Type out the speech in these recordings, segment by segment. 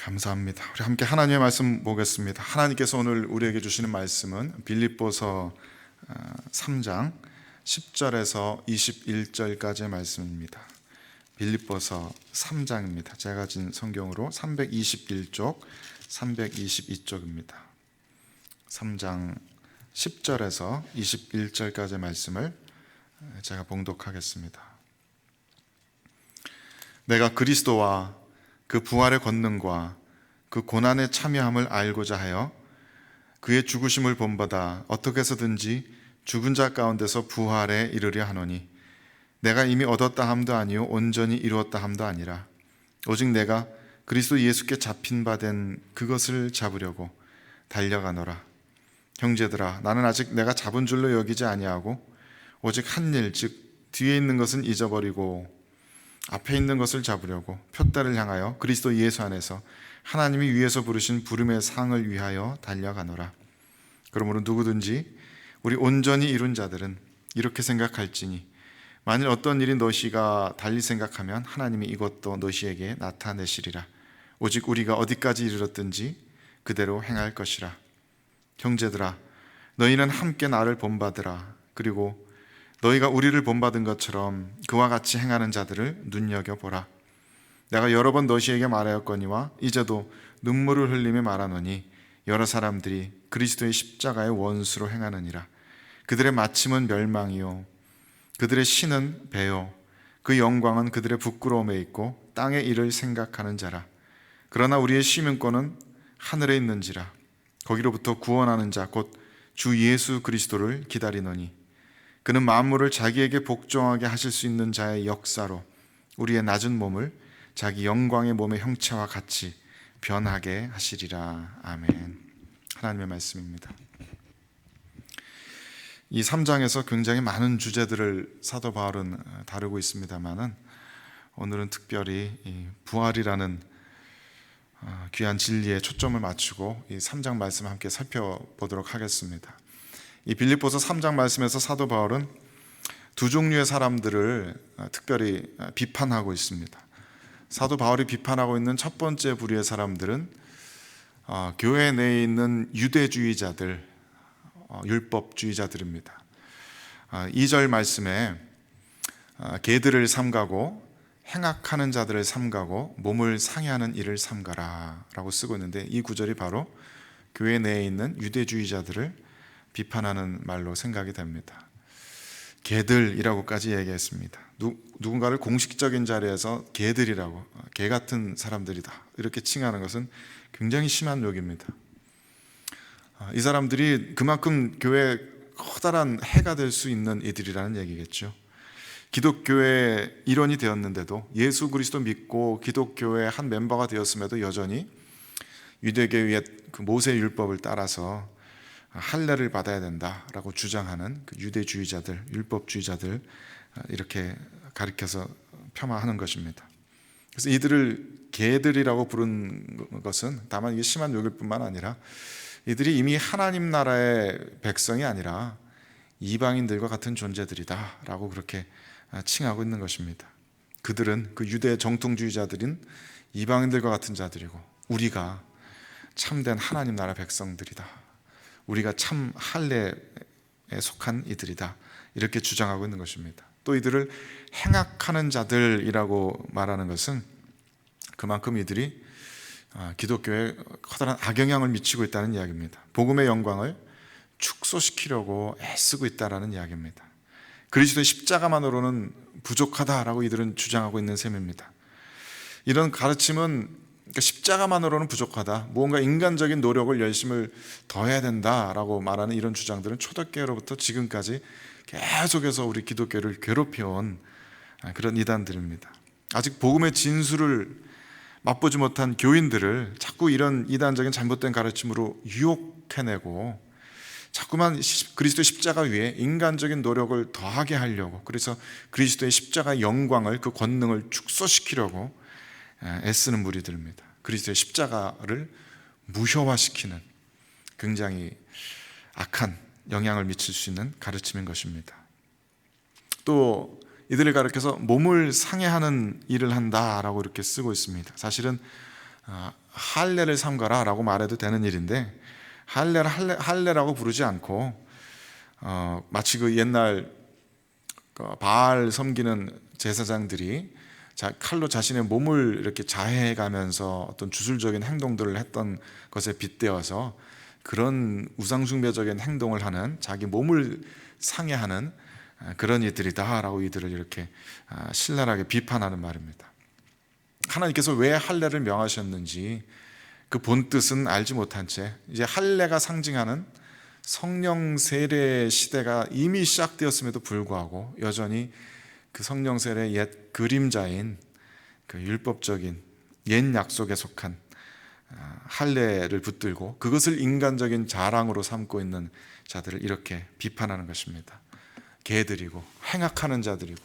감사합니다. 우리 함께 하나님의 말씀 보겠습니다. 하나님께서 오늘 우리에게 주시는 말씀은 빌립보서 3장 10절에서 21절까지의 말씀입니다. 빌립보서 3장입니다. 제가 가진 성경으로 321쪽, 322쪽입니다. 3장 10절에서 21절까지의 말씀을 제가 봉독하겠습니다. 내가 그리스도와 그 부활의 권능과 그 고난에 참여함을 알고자 하여 그의 죽으심을 본받아 어떻게 해서든지 죽은 자 가운데서 부활에 이르려 하노니 내가 이미 얻었다 함도 아니요 온전히 이루었다 함도 아니라 오직 내가 그리스도 예수께 잡힌 바 된 그것을 잡으려고 달려가노라. 형제들아, 나는 아직 내가 잡은 줄로 여기지 아니하고 오직 한 일, 즉 뒤에 있는 것은 잊어버리고 앞에 있는 것을 잡으려고 표대를 향하여 그리스도 예수 안에서 하나님이 위에서 부르신 부름의 상을 위하여 달려가노라. 그러므로 누구든지 우리 온전히 이룬 자들은 이렇게 생각할지니 만일 어떤 일이 너희가 달리 생각하면 하나님이 이것도 너희에게 나타내시리라. 오직 우리가 어디까지 이르렀든지 그대로 행할 것이라. 형제들아, 너희는 함께 나를 본받으라. 그리고 너희가 우리를 본받은 것처럼 그와 같이 행하는 자들을 눈여겨보라. 내가 여러 번 너희에게 말하였거니와 이제도 눈물을 흘리며 말하노니 여러 사람들이 그리스도의 십자가의 원수로 행하느니라. 그들의 마침은 멸망이요 그들의 신은 배요 그 영광은 그들의 부끄러움에 있고 땅의 일을 생각하는 자라. 그러나 우리의 시민권은 하늘에 있는지라. 거기로부터 구원하는 자 곧 주 예수 그리스도를 기다리노니 그는 만물을 자기에게 복종하게 하실 수 있는 자의 역사로 우리의 낮은 몸을 자기 영광의 몸의 형체와 같이 변하게 하시리라. 아멘. 하나님의 말씀입니다. 이 3장에서 굉장히 많은 주제들을 사도 바울은 다루고 있습니다만은 오늘은 특별히 이 부활이라는 귀한 진리에 초점을 맞추고 이 3장 말씀을 함께 살펴보도록 하겠습니다. 이 빌립보서 3장 말씀에서 사도 바울은 두 종류의 사람들을 특별히 비판하고 있습니다. 사도 바울이 비판하고 있는 첫 번째 부류의 사람들은 교회 내에 있는 유대주의자들, 율법주의자들입니다. 2절 말씀에 개들을 삼가고 행악하는 자들을 삼가고 몸을 상해하는 일을 삼가라 라고 쓰고 있는데 이 구절이 바로 교회 내에 있는 유대주의자들을 비판하는 말로 생각이 됩니다. 개들이라고까지 얘기했습니다. 누군가를 공식적인 자리에서 개들이라고, 개 같은 사람들이다 이렇게 칭하는 것은 굉장히 심한 욕입니다. 이 사람들이 그만큼 교회에 커다란 해가 될 수 있는 이들이라는 얘기겠죠. 기독교의 일원이 되었는데도, 예수 그리스도 믿고 기독교의 한 멤버가 되었음에도 여전히 유대계의 그 모세 율법을 따라서 할례를 받아야 된다라고 주장하는 그 유대주의자들, 율법주의자들 이렇게 가리켜서 폄하하는 것입니다. 그래서 이들을 개들이라고 부른 것은 다만 이게 심한 욕일 뿐만 아니라 이들이 이미 하나님 나라의 백성이 아니라 이방인들과 같은 존재들이다라고 그렇게 칭하고 있는 것입니다. 그들은 그 유대 정통주의자들인 이방인들과 같은 자들이고 우리가 참된 하나님 나라 백성들이다. 우리가 참 할례에 속한 이들이다 이렇게 주장하고 있는 것입니다. 또 이들을 행악하는 자들이라고 말하는 것은 그만큼 이들이 기독교에 커다란 악영향을 미치고 있다는 이야기입니다. 복음의 영광을 축소시키려고 애쓰고 있다는 이야기입니다. 그리스도의 십자가만으로는 부족하다라고 이들은 주장하고 있는 셈입니다. 이런 가르침은 십자가만으로는 부족하다, 무언가 인간적인 노력을 열심을 더해야 된다라고 말하는 이런 주장들은 초대교회로부터 지금까지 계속해서 우리 기독교를 괴롭혀온 그런 이단들입니다. 아직 복음의 진수를 맛보지 못한 교인들을 자꾸 이런 이단적인 잘못된 가르침으로 유혹해내고 자꾸만 그리스도의 십자가 위에 인간적인 노력을 더하게 하려고, 그래서 그리스도의 십자가의 영광을, 그 권능을 축소시키려고 애쓰는 무리들입니다. 그리스도의 십자가를 무효화시키는 굉장히 악한 영향을 미칠 수 있는 가르침인 것입니다. 또 이들을 가리켜서 몸을 상해하는 일을 한다라고 이렇게 쓰고 있습니다. 사실은 할례를 삼가라 라고 말해도 되는 일인데, 할례라고 부르지 않고 마치 그 옛날 바알 섬기는 제사장들이 칼로 자신의 몸을 이렇게 자해가면서 어떤 주술적인 행동들을 했던 것에 빗대어서 그런 우상숭배적인 행동을 하는, 자기 몸을 상해하는 그런 이들이다라고 이들을 이렇게 신랄하게 비판하는 말입니다. 하나님께서 왜 할례를 명하셨는지 그 본뜻은 알지 못한 채 이제 할례가 상징하는 성령 세례 시대가 이미 시작되었음에도 불구하고 여전히 그 성령 세례의 옛 그림자인 그 율법적인 옛 약속에 속한 할례를 붙들고 그것을 인간적인 자랑으로 삼고 있는 자들을 이렇게 비판하는 것입니다. 개들이고 행악하는 자들이고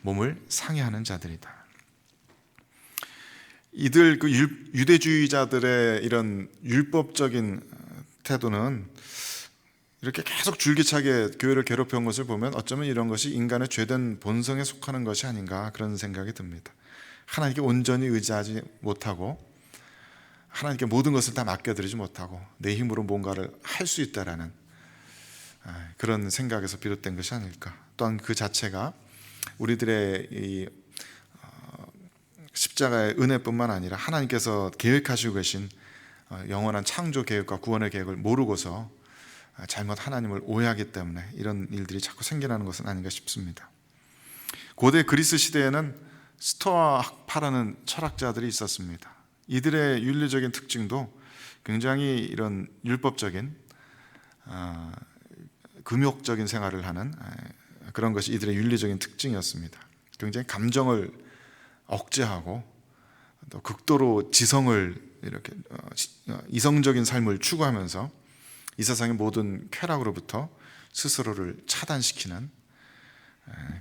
몸을 상해하는 자들이다. 이들 그 유대주의자들의 이런 율법적인 태도는 이렇게 계속 줄기차게 교회를 괴롭혀온 것을 보면 어쩌면 이런 것이 인간의 죄된 본성에 속하는 것이 아닌가 그런 생각이 듭니다. 하나님께 온전히 의지하지 못하고 하나님께 모든 것을 다 맡겨드리지 못하고 내 힘으로 뭔가를 할 수 있다라는 그런 생각에서 비롯된 것이 아닐까. 또한 그 자체가 우리들의 이 십자가의 은혜뿐만 아니라 하나님께서 계획하시고 계신 영원한 창조 계획과 구원의 계획을 모르고서 잘못 하나님을 오해하기 때문에 이런 일들이 자꾸 생겨나는 것은 아닌가 싶습니다. 고대 그리스 시대에는 스토아 학파라는 철학자들이 있었습니다. 이들의 윤리적인 특징도 굉장히 이런 율법적인 금욕적인 생활을 하는 그런 것이 이들의 윤리적인 특징이었습니다. 굉장히 감정을 억제하고 또 극도로 지성을 이렇게 이성적인 삶을 추구하면서 이 세상의 모든 쾌락으로부터 스스로를 차단시키는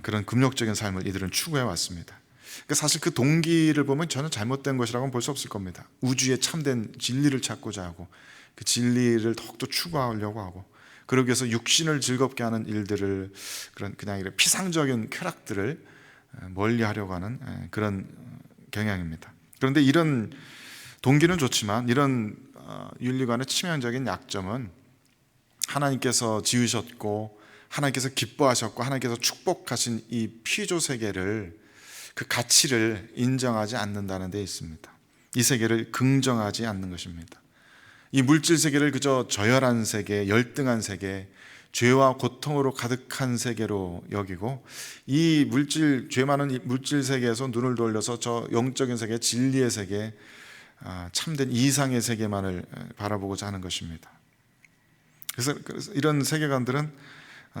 그런 금욕적인 삶을 이들은 추구해 왔습니다. 그러니까 사실 그 동기를 보면 전혀 잘못된 것이라고는 볼 수 없을 겁니다. 우주의 참된 진리를 찾고자 하고 그 진리를 더욱더 추구하려고 하고 그러기 위해서 육신을 즐겁게 하는 일들을 그냥 이런 피상적인 쾌락들을 멀리하려고 하는 그런 경향입니다. 그런데 이런 동기는 좋지만 이런 윤리관의 치명적인 약점은 하나님께서 지으셨고 하나님께서 기뻐하셨고 하나님께서 축복하신 이 피조 세계를 그 가치를 인정하지 않는다는 데 있습니다. 이 세계를 긍정하지 않는 것입니다. 이 물질 세계를 그저 저열한 세계, 열등한 세계, 죄와 고통으로 가득한 세계로 여기고 이 죄 많은 물질 세계에서 눈을 돌려서 저 영적인 세계, 진리의 세계, 참된 이상의 세계만을 바라보고자 하는 것입니다. 그래서 이런 세계관들은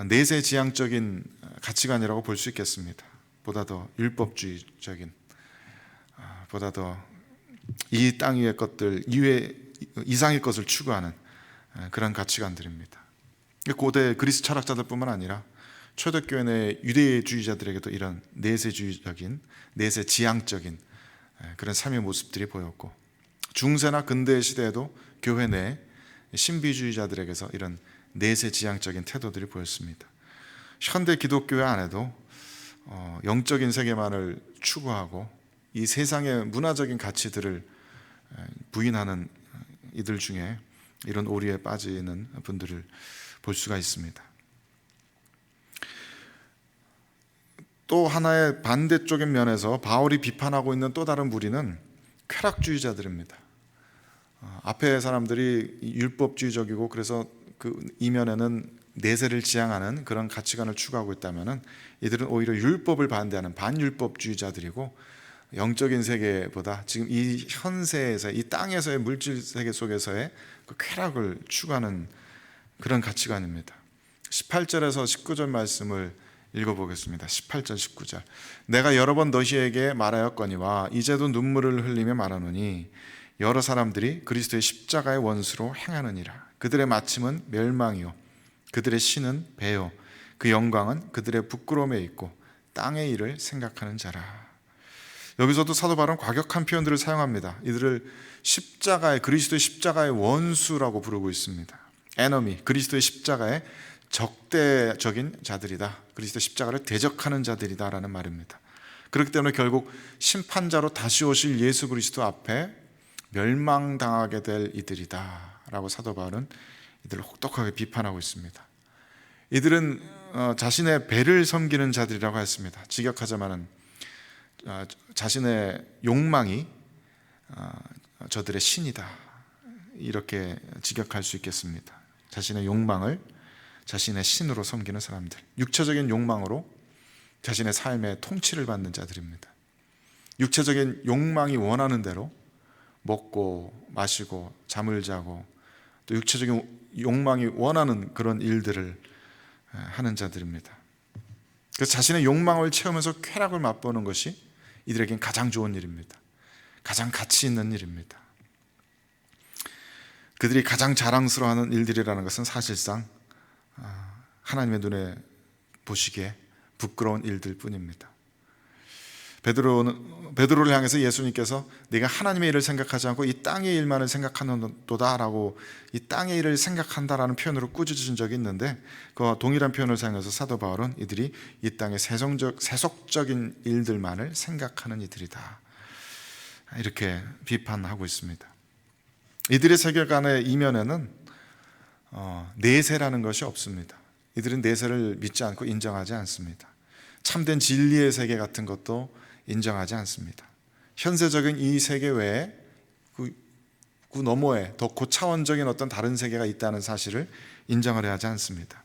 내세지향적인 가치관이라고 볼 수 있겠습니다. 보다 더 율법주의적인, 보다 더 이 땅 위의 것들 이상의 것을 추구하는 그런 가치관들입니다. 고대 그리스 철학자들뿐만 아니라 초대교회 내 유대주의자들에게도 이런 내세주의적인, 내세지향적인 그런 삶의 모습들이 보였고 중세나 근대 시대에도 교회 내 신비주의자들에게서 이런 내세지향적인 태도들이 보였습니다. 현대 기독교회 안에도 영적인 세계만을 추구하고 이 세상의 문화적인 가치들을 부인하는 이들 중에 이런 오리에 빠지는 분들을 볼 수가 있습니다. 또 하나의 반대적인 면에서 바울이 비판하고 있는 또 다른 무리는 쾌락주의자들입니다. 앞에 사람들이 율법주의적이고 그래서 그 이면에는 내세를 지향하는 그런 가치관을 추구하고 있다면 이들은 오히려 율법을 반대하는 반율법주의자들이고 영적인 세계보다 지금 이 현세에서 이 땅에서의 물질 세계 속에서의 그 쾌락을 추구하는 그런 가치관입니다. 18절에서 19절 말씀을 읽어보겠습니다. 18절 19절 내가 여러 번 너희에게 말하였거니와 이제도 눈물을 흘리며 말하노니 여러 사람들이 그리스도의 십자가의 원수로 행하느니라. 그들의 마침은 멸망이요 그들의 신은 배요 그 영광은 그들의 부끄러움에 있고 땅의 일을 생각하는 자라. 여기서도 사도 바울은 과격한 표현들을 사용합니다. 이들을 그리스도의 십자가의 원수라고 부르고 있습니다. enemy, 그리스도의 십자가의 적대적인 자들이다. 그리스도의 십자가를 대적하는 자들이다라는 말입니다. 그렇기 때문에 결국 심판자로 다시 오실 예수 그리스도 앞에 멸망당하게 될 이들이다 라고 사도 바울은 이들을 혹독하게 비판하고 있습니다. 이들은 자신의 배를 섬기는 자들이라고 했습니다. 직역하자면 자신의 욕망이 저들의 신이다, 이렇게 직역할 수 있겠습니다. 자신의 욕망을 자신의 신으로 섬기는 사람들, 육체적인 욕망으로 자신의 삶의 통치를 받는 자들입니다. 육체적인 욕망이 원하는 대로 먹고 마시고 잠을 자고 또 육체적인 욕망이 원하는 그런 일들을 하는 자들입니다. 그래서 자신의 욕망을 채우면서 쾌락을 맛보는 것이 이들에겐 가장 좋은 일입니다. 가장 가치 있는 일입니다. 그들이 가장 자랑스러워하는 일들이라는 것은 사실상 하나님의 눈에 보시기에 부끄러운 일들 뿐입니다. 베드로를 향해서 예수님께서 네가 하나님의 일을 생각하지 않고 이 땅의 일만을 생각하는도다 라고 이 땅의 일을 생각한다라는 표현으로 꾸짖으신 적이 있는데, 그와 동일한 표현을 사용해서 사도 바울은 이들이 이 땅의 세속적인 일들만을 생각하는 이들이다, 이렇게 비판하고 있습니다. 이들의 세계관의 이면에는 내세라는 것이 없습니다. 이들은 내세를 믿지 않고 인정하지 않습니다. 참된 진리의 세계 같은 것도 인정하지 않습니다. 현세적인 이 세계 외에 그 너머에 더 고차원적인 어떤 다른 세계가 있다는 사실을 인정을 하지 않습니다.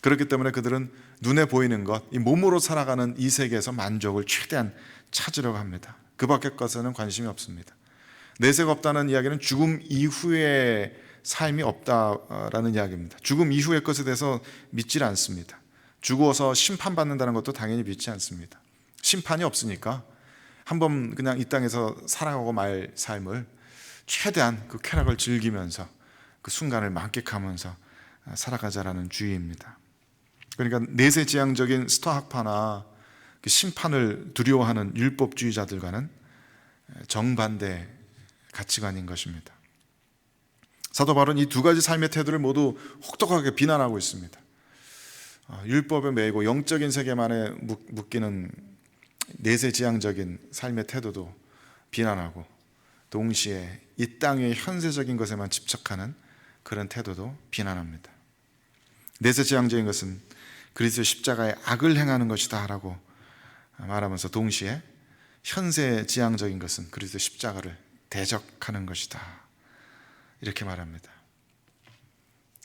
그렇기 때문에 그들은 눈에 보이는 것, 이 몸으로 살아가는 이 세계에서 만족을 최대한 찾으려고 합니다. 그 밖의 것에는 관심이 없습니다. 내세가 없다는 이야기는 죽음 이후의 삶이 없다라는 이야기입니다. 죽음 이후의 것에 대해서 믿지 않습니다. 죽어서 심판받는다는 것도 당연히 믿지 않습니다. 심판이 없으니까 한번 그냥 이 땅에서 살아가고 말 삶을 최대한 그 쾌락을 즐기면서 그 순간을 만끽하면서 살아가자라는 주의입니다. 그러니까 내세지향적인 스토학파나 그 심판을 두려워하는 율법주의자들과는 정반대 가치관인 것입니다. 사도 바울은 이 두 가지 삶의 태도를 모두 혹독하게 비난하고 있습니다. 율법에 매이고 영적인 세계만에 묶이는 내세지향적인 삶의 태도도 비난하고, 동시에 이 땅의 현세적인 것에만 집착하는 그런 태도도 비난합니다. 내세지향적인 것은 그리스도의 십자가의 악을 행하는 것이다 라고 말하면서, 동시에 현세지향적인 것은 그리스도의 십자가를 대적하는 것이다, 이렇게 말합니다.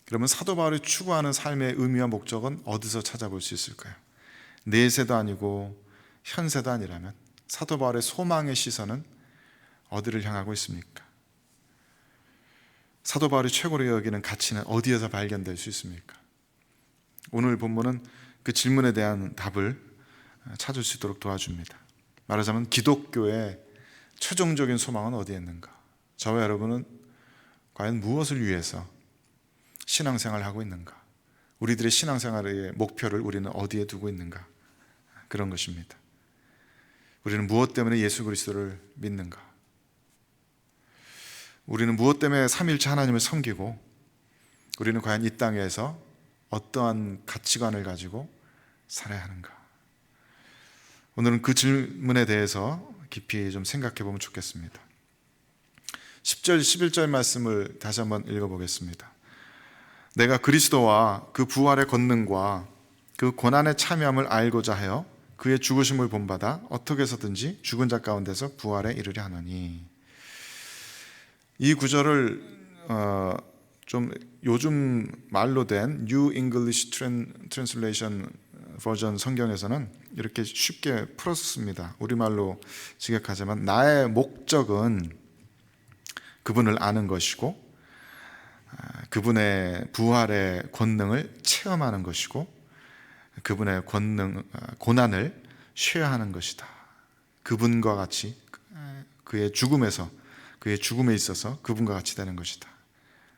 그러면 사도 바울이 추구하는 삶의 의미와 목적은 어디서 찾아볼 수 있을까요? 내세도 아니고 현세도 아니라면 사도 바울의 소망의 시선은 어디를 향하고 있습니까? 사도 바울이 최고로 여기는 가치는 어디에서 발견될 수 있습니까? 오늘 본문은 그 질문에 대한 답을 찾을 수 있도록 도와줍니다. 말하자면 기독교의 최종적인 소망은 어디에 있는가? 저와 여러분은 과연 무엇을 위해서 신앙생활을 하고 있는가? 우리들의 신앙생활의 목표를 우리는 어디에 두고 있는가? 그런 것입니다. 우리는 무엇 때문에 예수 그리스도를 믿는가? 우리는 무엇 때문에 삼위일체 하나님을 섬기고, 우리는 과연 이 땅에서 어떠한 가치관을 가지고 살아야 하는가? 오늘은 그 질문에 대해서 깊이 좀 생각해 보면 좋겠습니다. 10절, 11절 말씀을 다시 한번 읽어보겠습니다. 내가 그리스도와 그 부활의 권능과 그 고난의 참여함을 알고자 하여 그의 죽으심을 본받아 어떻게 해서든지 죽은 자 가운데서 부활에 이르려 하노니. 이 구절을 좀 요즘 말로 된 New English Translation 버전 성경에서는 이렇게 쉽게 풀었습니다. 우리말로 직역하자면, 나의 목적은 그분을 아는 것이고 그분의 부활의 권능을 체험하는 것이고 그분의 고난을 쉬어야 하는 것이다. 그분과 같이 그의 죽음에 있어서 그분과 같이 되는 것이다.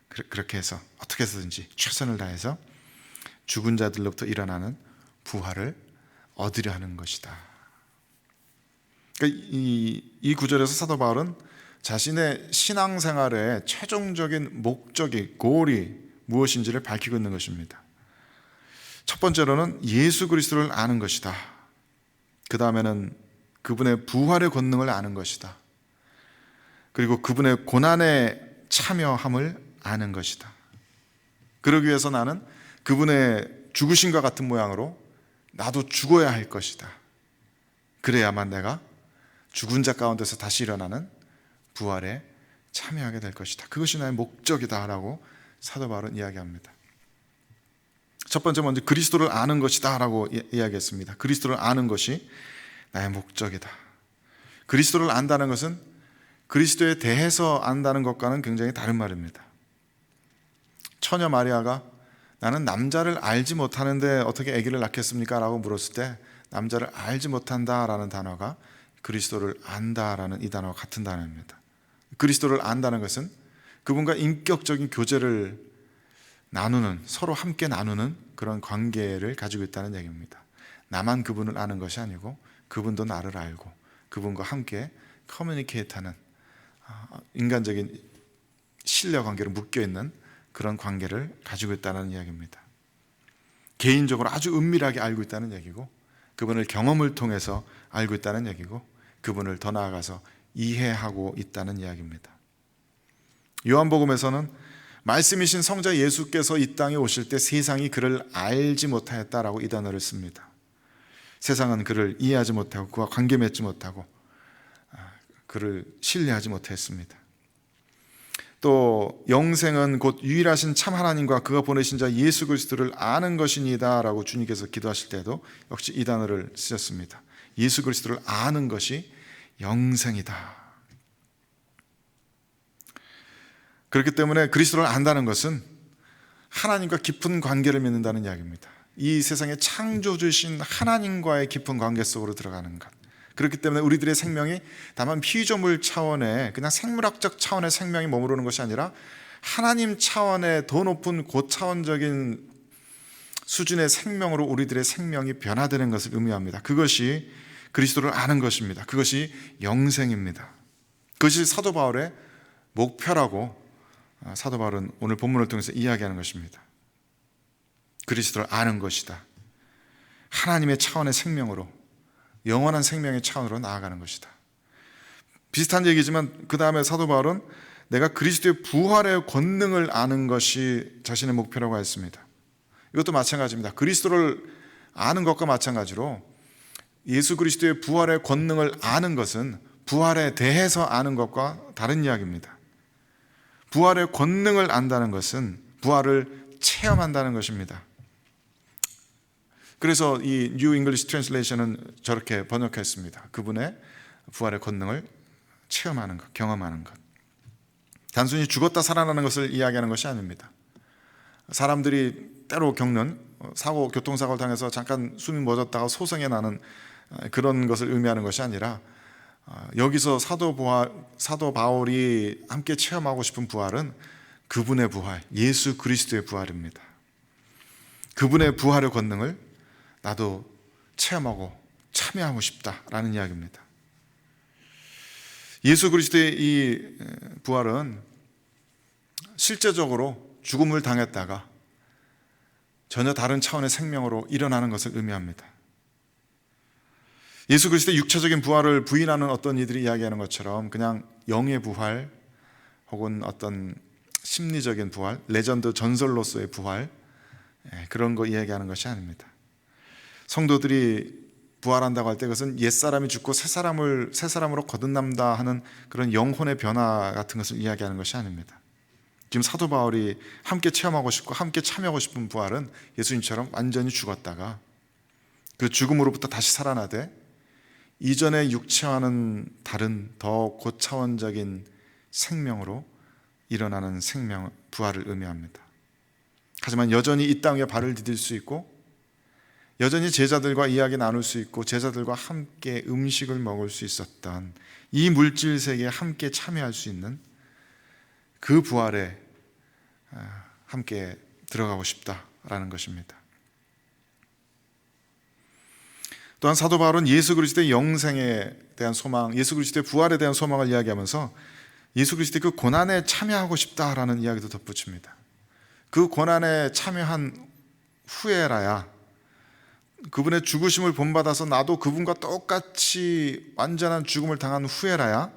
그렇게 해서 어떻게 해서든지 최선을 다해서 죽은 자들로부터 일어나는 부활을 얻으려 하는 것이다. 그러니까 이 구절에서 사도 바울은 자신의 신앙생활의 최종적인 목적이, 골이 무엇인지를 밝히고 있는 것입니다. 첫 번째로는 예수 그리스도를 아는 것이다. 그 다음에는 그분의 부활의 권능을 아는 것이다. 그리고 그분의 고난에 참여함을 아는 것이다. 그러기 위해서 나는 그분의 죽으심과 같은 모양으로 나도 죽어야 할 것이다. 그래야만 내가 죽은 자 가운데서 다시 일어나는 부활에 참여하게 될 것이다. 그것이 나의 목적이다 라고 사도 바울은 이야기합니다. 첫 번째 먼저 그리스도를 아는 것이다 라고 이야기했습니다. 그리스도를 아는 것이 나의 목적이다. 그리스도를 안다는 것은 그리스도에 대해서 안다는 것과는 굉장히 다른 말입니다. 처녀 마리아가 나는 남자를 알지 못하는데 어떻게 아기를 낳겠습니까? 라고 물었을 때 남자를 알지 못한다라는 단어가 그리스도를 안다라는 이 단어와 같은 단어입니다. 그리스도를 안다는 것은 그분과 인격적인 교제를 나누는, 서로 함께 나누는 그런 관계를 가지고 있다는 얘기입니다. 나만 그분을 아는 것이 아니고 그분도 나를 알고 그분과 함께 커뮤니케이트하는 인간적인 신뢰 관계로 묶여있는 그런 관계를 가지고 있다는 이야기입니다. 개인적으로 아주 은밀하게 알고 있다는 얘기고 그분을 경험을 통해서 알고 있다는 얘기고 그분을 더 나아가서 이해하고 있다는 이야기입니다. 요한복음에서는 말씀이신 성자 예수께서 이 땅에 오실 때 세상이 그를 알지 못하였다라고 이 단어를 씁니다. 세상은 그를 이해하지 못하고 그와 관계 맺지 못하고 그를 신뢰하지 못했습니다. 또 영생은 곧 유일하신 참 하나님과 그가 보내신 자 예수 그리스도를 아는 것이니다 라고 주님께서 기도하실 때도 역시 이 단어를 쓰셨습니다. 예수 그리스도를 아는 것이 영생이다. 그렇기 때문에 그리스도를 안다는 것은 하나님과 깊은 관계를 맺는다는 이야기입니다. 이 세상의 창조주신 하나님과의 깊은 관계 속으로 들어가는 것. 그렇기 때문에 우리들의 생명이 다만 피조물 차원의 그냥 생물학적 차원의 생명이 머무르는 것이 아니라 하나님 차원의 더 높은 고차원적인 수준의 생명으로 우리들의 생명이 변화되는 것을 의미합니다. 그것이 그리스도를 아는 것입니다. 그것이 영생입니다. 그것이 사도 바울의 목표라고 사도 바울은 오늘 본문을 통해서 이야기하는 것입니다. 그리스도를 아는 것이다. 하나님의 차원의 생명으로, 영원한 생명의 차원으로 나아가는 것이다. 비슷한 얘기지만 그 다음에 사도 바울은 내가 그리스도의 부활의 권능을 아는 것이 자신의 목표라고 했습니다. 이것도 마찬가지입니다. 그리스도를 아는 것과 마찬가지로 예수 그리스도의 부활의 권능을 아는 것은 부활에 대해서 아는 것과 다른 이야기입니다. 부활의 권능을 안다는 것은 부활을 체험한다는 것입니다. 그래서 이 New English Translation은 저렇게 번역했습니다. 그분의 부활의 권능을 체험하는 것, 경험하는 것. 단순히 죽었다 살아나는 것을 이야기하는 것이 아닙니다. 사람들이 때로 겪는 교통사고를 당해서 잠깐 숨이 멎었다가 소생해 나는 그런 것을 의미하는 것이 아니라 여기서 사도 바울이 함께 체험하고 싶은 부활은 그분의 부활, 예수 그리스도의 부활입니다. 그분의 부활의 권능을 나도 체험하고 참여하고 싶다라는 이야기입니다. 예수 그리스도의 이 부활은 실제적으로 죽음을 당했다가 전혀 다른 차원의 생명으로 일어나는 것을 의미합니다. 예수 그리스도의 육체적인 부활을 부인하는 어떤 이들이 이야기하는 것처럼 그냥 영의 부활 혹은 어떤 심리적인 부활, 레전드 전설로서의 부활, 그런 거 이야기하는 것이 아닙니다. 성도들이 부활한다고 할 때 그것은 옛사람이 죽고 새 사람으로 거듭난다 하는 그런 영혼의 변화 같은 것을 이야기하는 것이 아닙니다. 지금 사도 바울이 함께 체험하고 싶고 함께 참여하고 싶은 부활은 예수님처럼 완전히 죽었다가 그 죽음으로부터 다시 살아나되 이전의 육체와는 다른 더 고차원적인 생명으로 일어나는 생명, 부활을 의미합니다. 하지만 여전히 이 땅 위에 발을 디딜 수 있고 여전히 제자들과 이야기 나눌 수 있고 제자들과 함께 음식을 먹을 수 있었던 이 물질 세계에 함께 참여할 수 있는 그 부활에 함께 들어가고 싶다라는 것입니다. 또한 사도 바울은 예수 그리스도의 영생에 대한 소망, 예수 그리스도의 부활에 대한 소망을 이야기하면서 예수 그리스도의 그 고난에 참여하고 싶다라는 이야기도 덧붙입니다. 그 고난에 참여한 후에라야 그분의 죽으심을 본받아서 나도 그분과 똑같이 완전한 죽음을 당한 후에라야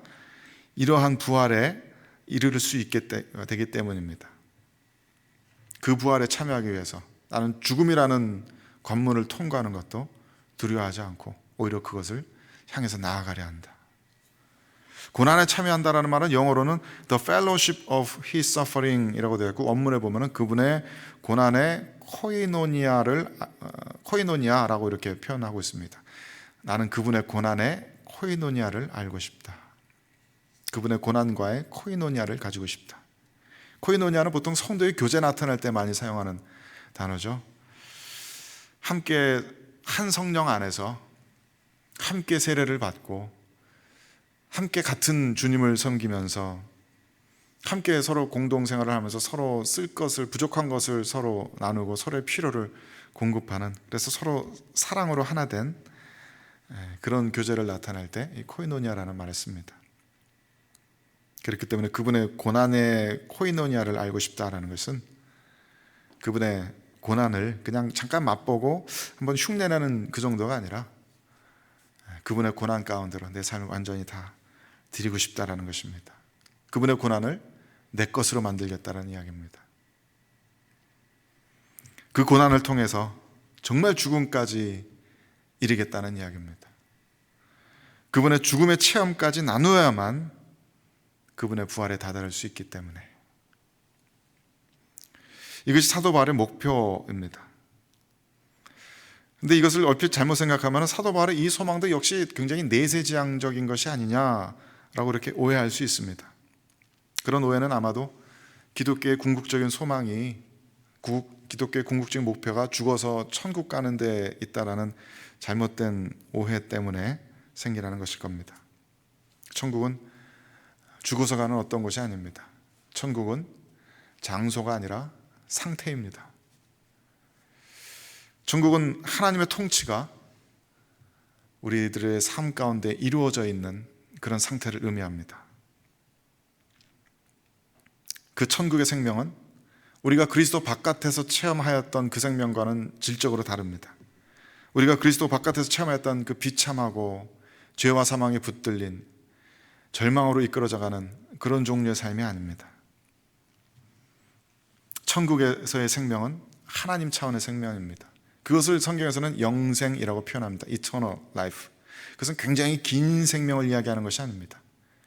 이러한 부활에 이르를 수 있게 되기 때문입니다. 그 부활에 참여하기 위해서 나는 죽음이라는 관문을 통과하는 것도 두려워하지 않고 오히려 그것을 향해서 나아가려 한다. 고난에 참여한다라는 말은 영어로는 The Fellowship of His Suffering 이라고 되어 있고, 원문에 보면은 그분의 고난의 코이노니아라고 이렇게 표현하고 있습니다. 나는 그분의 고난의 코이노니아를 알고 싶다. 그분의 고난과의 코이노니아를 가지고 싶다. 코이노니아는 보통 성도의 교제 나타날 때 많이 사용하는 단어죠. 함께 한 성령 안에서 함께 세례를 받고 함께 같은 주님을 섬기면서 함께 서로 공동생활을 하면서 서로 쓸 것을, 부족한 것을 서로 나누고 서로의 필요를 공급하는, 그래서 서로 사랑으로 하나 된 그런 교제를 나타낼 때 이 코이노니아라는 말을 씁니다. 그렇기 때문에 그분의 고난의 코이노니아를 알고 싶다라는 것은 그분의 고난을 그냥 잠깐 맛보고 한번 흉내내는 그 정도가 아니라 그분의 고난 가운데로 내 삶을 완전히 다 드리고 싶다라는 것입니다. 그분의 고난을 내 것으로 만들겠다는 이야기입니다. 그 고난을 통해서 정말 죽음까지 이르겠다는 이야기입니다. 그분의 죽음의 체험까지 나누어야만 그분의 부활에 다다를 수 있기 때문에 이것이 사도 바울의 목표입니다. 근데 이것을 얼핏 잘못 생각하면 사도 바울의 이 소망도 역시 굉장히 내세지향적인 것이 아니냐라고 이렇게 오해할 수 있습니다. 그런 오해는 아마도 기독교의 궁극적인 소망이, 기독교의 궁극적인 목표가 죽어서 천국 가는 데 있다라는 잘못된 오해 때문에 생기라는 것일 겁니다. 천국은 죽어서 가는 어떤 곳이 아닙니다. 천국은 장소가 아니라 상태입니다. 천국은 하나님의 통치가 우리들의 삶 가운데 이루어져 있는 그런 상태를 의미합니다. 그 천국의 생명은 우리가 그리스도 바깥에서 체험하였던 그 생명과는 질적으로 다릅니다. 우리가 그리스도 바깥에서 체험하였던 그 비참하고 죄와 사망에 붙들린 절망으로 이끌어져가는 그런 종류의 삶이 아닙니다. 천국에서의 생명은 하나님 차원의 생명입니다. 그것을 성경에서는 영생이라고 표현합니다. Eternal life. 그것은 굉장히 긴 생명을 이야기하는 것이 아닙니다.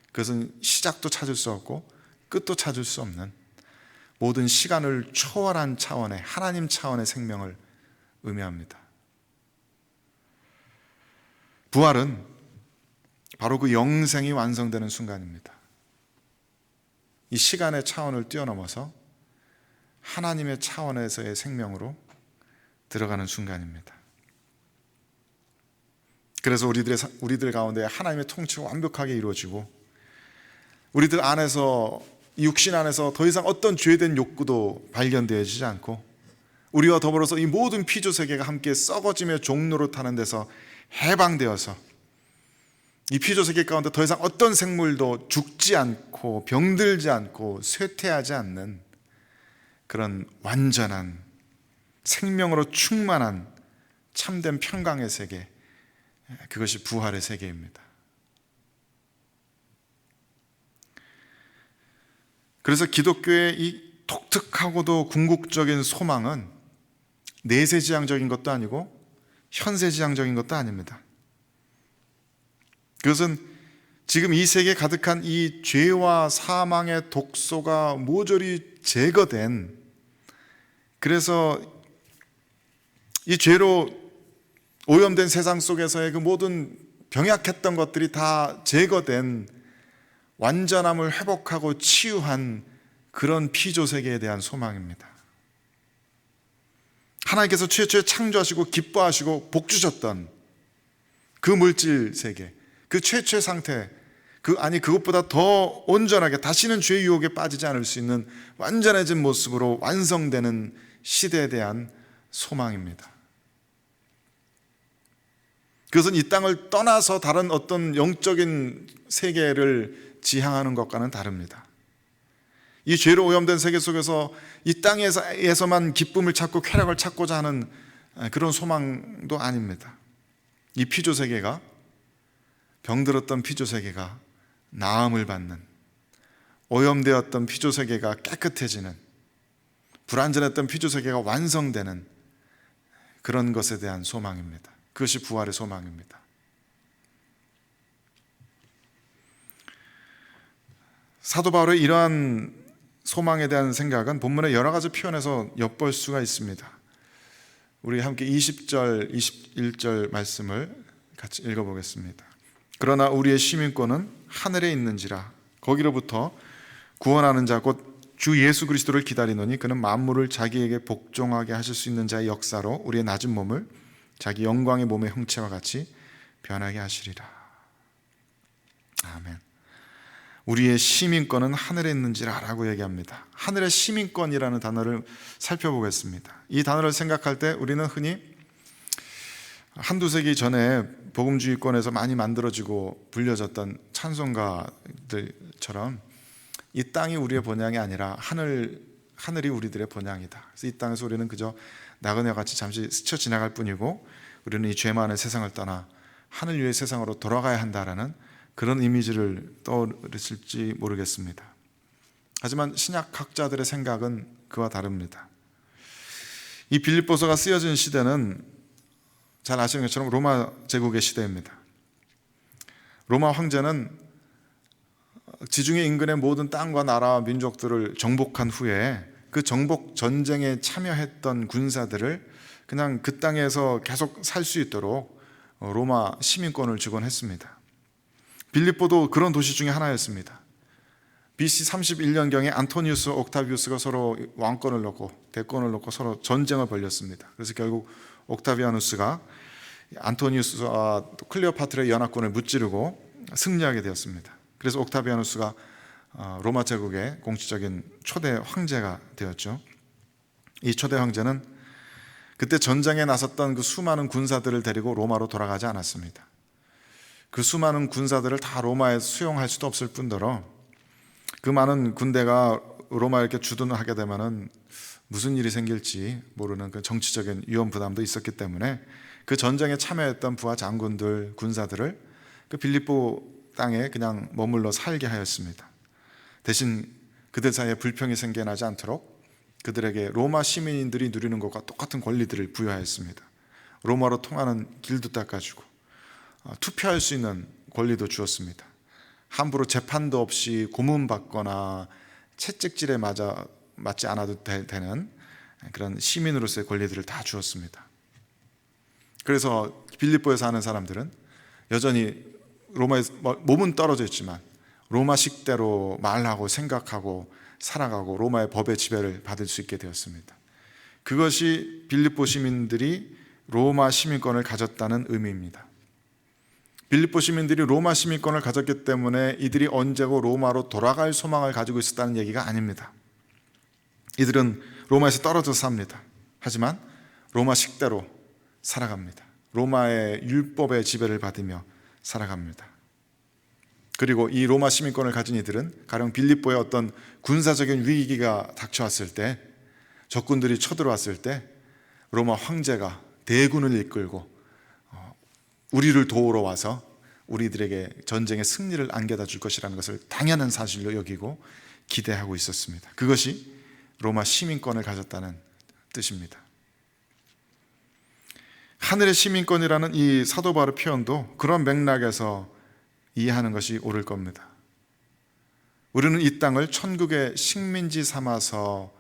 그것은 시작도 찾을 수 없고 끝도 찾을 수 없는 모든 시간을 초월한 차원의 하나님 차원의 생명을 의미합니다. 부활은 바로 그 영생이 완성되는 순간입니다. 이 시간의 차원을 뛰어넘어서 하나님의 차원에서의 생명으로 들어가는 순간입니다. 그래서 우리들 가운데 하나님의 통치가 완벽하게 이루어지고 우리들 안에서, 육신 안에서 더 이상 어떤 죄된 욕구도 발견되어지지 않고 우리와 더불어서 이 모든 피조 세계가 함께 썩어지며 종로로 타는 데서 해방되어서 이 피조 세계 가운데 더 이상 어떤 생물도 죽지 않고 병들지 않고 쇠퇴하지 않는 그런 완전한 생명으로 충만한 참된 평강의 세계, 그것이 부활의 세계입니다. 그래서 기독교의 이 독특하고도 궁극적인 소망은 내세지향적인 것도 아니고 현세지향적인 것도 아닙니다. 그것은 지금 이 세계에 가득한 이 죄와 사망의 독소가 모조리 제거된, 그래서 이 죄로 오염된 세상 속에서의 그 모든 병약했던 것들이 다 제거된 완전함을 회복하고 치유한 그런 피조 세계에 대한 소망입니다. 하나님께서 최초에 창조하시고 기뻐하시고 복 주셨던 그 물질 세계, 그 최초의 상태, 그것보다 더 온전하게 다시는 죄의 유혹에 빠지지 않을 수 있는 완전해진 모습으로 완성되는 시대에 대한 소망입니다. 그것은 이 땅을 떠나서 다른 어떤 영적인 세계를 지향하는 것과는 다릅니다. 이 죄로 오염된 세계 속에서 이 땅에서만 기쁨을 찾고 쾌락을 찾고자 하는 그런 소망도 아닙니다. 이 피조 세계가, 병들었던 피조 세계가 나음을 받는, 오염되었던 피조세계가 깨끗해지는, 불완전했던 피조세계가 완성되는 그런 것에 대한 소망입니다. 그것이 부활의 소망입니다. 사도 바울의 이러한 소망에 대한 생각은 본문의 여러 가지 표현에서 엿볼 수가 있습니다. 우리 함께 20절, 21절 말씀을 같이 읽어보겠습니다. 그러나 우리의 시민권은 하늘에 있는지라. 거기로부터 구원하는 자 곧 주 예수 그리스도를 기다리노니 그는 만물을 자기에게 복종하게 하실 수 있는 자의 역사로 우리의 낮은 몸을 자기 영광의 몸의 형체와 같이 변하게 하시리라. 아멘. 우리의 시민권은 하늘에 있는지라 라고 얘기합니다. 하늘의 시민권이라는 단어를 살펴보겠습니다. 이 단어를 생각할 때 우리는 흔히 한두 세기 전에 복음주의권에서 많이 만들어지고 불려졌던 찬송가들처럼 이 땅이 우리의 본향이 아니라 하늘이 우리들의 본향이다. 그래서 이 땅에서 우리는 그저 나그네와 같이 잠시 스쳐 지나갈 뿐이고 우리는 이 죄 많은 세상을 떠나 하늘 위의 세상으로 돌아가야 한다라는 그런 이미지를 떠올리실지 모르겠습니다. 하지만 신약학자들의 생각은 그와 다릅니다. 이 빌립보서가 쓰여진 시대는 잘 아시는 것처럼 로마 제국의 시대입니다. 로마 황제는 지중해 인근의 모든 땅과 나라와 민족들을 정복한 후에 그 정복 전쟁에 참여했던 군사들을 그냥 그 땅에서 계속 살 수 있도록 로마 시민권을 주곤 했습니다. 빌립보도 그런 도시 중에 하나였습니다. BC 31년경에 안토니우스 옥타비우스가 서로 왕권을 놓고 대권을 놓고 서로 전쟁을 벌였습니다. 그래서 결국 옥타비아누스가 안토니우스와 클레오파트라의 연합군을 무찌르고 승리하게 되었습니다. 그래서 옥타비아누스가 로마 제국의 공식적인 초대 황제가 되었죠. 이 초대 황제는 그때 전쟁에 나섰던 그 수많은 군사들을 데리고 로마로 돌아가지 않았습니다. 그 수많은 군사들을 다 로마에 수용할 수도 없을 뿐더러 그 많은 군대가 로마에 이렇게 주둔하게 되면은 무슨 일이 생길지 모르는 그 정치적인 위험 부담도 있었기 때문에 그 전쟁에 참여했던 부하 장군들, 군사들을 그 빌립보 땅에 그냥 머물러 살게 하였습니다. 대신 그들 사이에 불평이 생겨나지 않도록 그들에게 로마 시민들이 누리는 것과 똑같은 권리들을 부여하였습니다. 로마로 통하는 길도 닦아주고 투표할 수 있는 권리도 주었습니다. 함부로 재판도 없이 고문받거나 채찍질에 맞지 않아도 되는 그런 시민으로서의 권리들을 다 주었습니다. 그래서 빌립보에 사는 사람들은 여전히 로마에 몸은 떨어져 있지만 로마식대로 말하고 생각하고 살아가고 로마의 법의 지배를 받을 수 있게 되었습니다. 그것이 빌립보 시민들이 로마 시민권을 가졌다는 의미입니다. 빌립보 시민들이 로마 시민권을 가졌기 때문에 이들이 언제고 로마로 돌아갈 소망을 가지고 있었다는 얘기가 아닙니다. 이들은 로마에서 떨어져 삽니다. 하지만 로마식대로 살아갑니다. 로마의 율법의 지배를 받으며 살아갑니다. 그리고 이 로마 시민권을 가진 이들은 가령 빌립보에 어떤 군사적인 위기가 닥쳐왔을 때, 적군들이 쳐들어왔을 때 로마 황제가 대군을 이끌고 우리를 도우러 와서 우리들에게 전쟁의 승리를 안겨다 줄 것이라는 것을 당연한 사실로 여기고 기대하고 있었습니다. 그것이 로마 시민권을 가졌다는 뜻입니다. 하늘의 시민권이라는 이 사도 바울의 표현도 그런 맥락에서 이해하는 것이 옳을 겁니다. 우리는 이 땅을 천국의 식민지 삼아서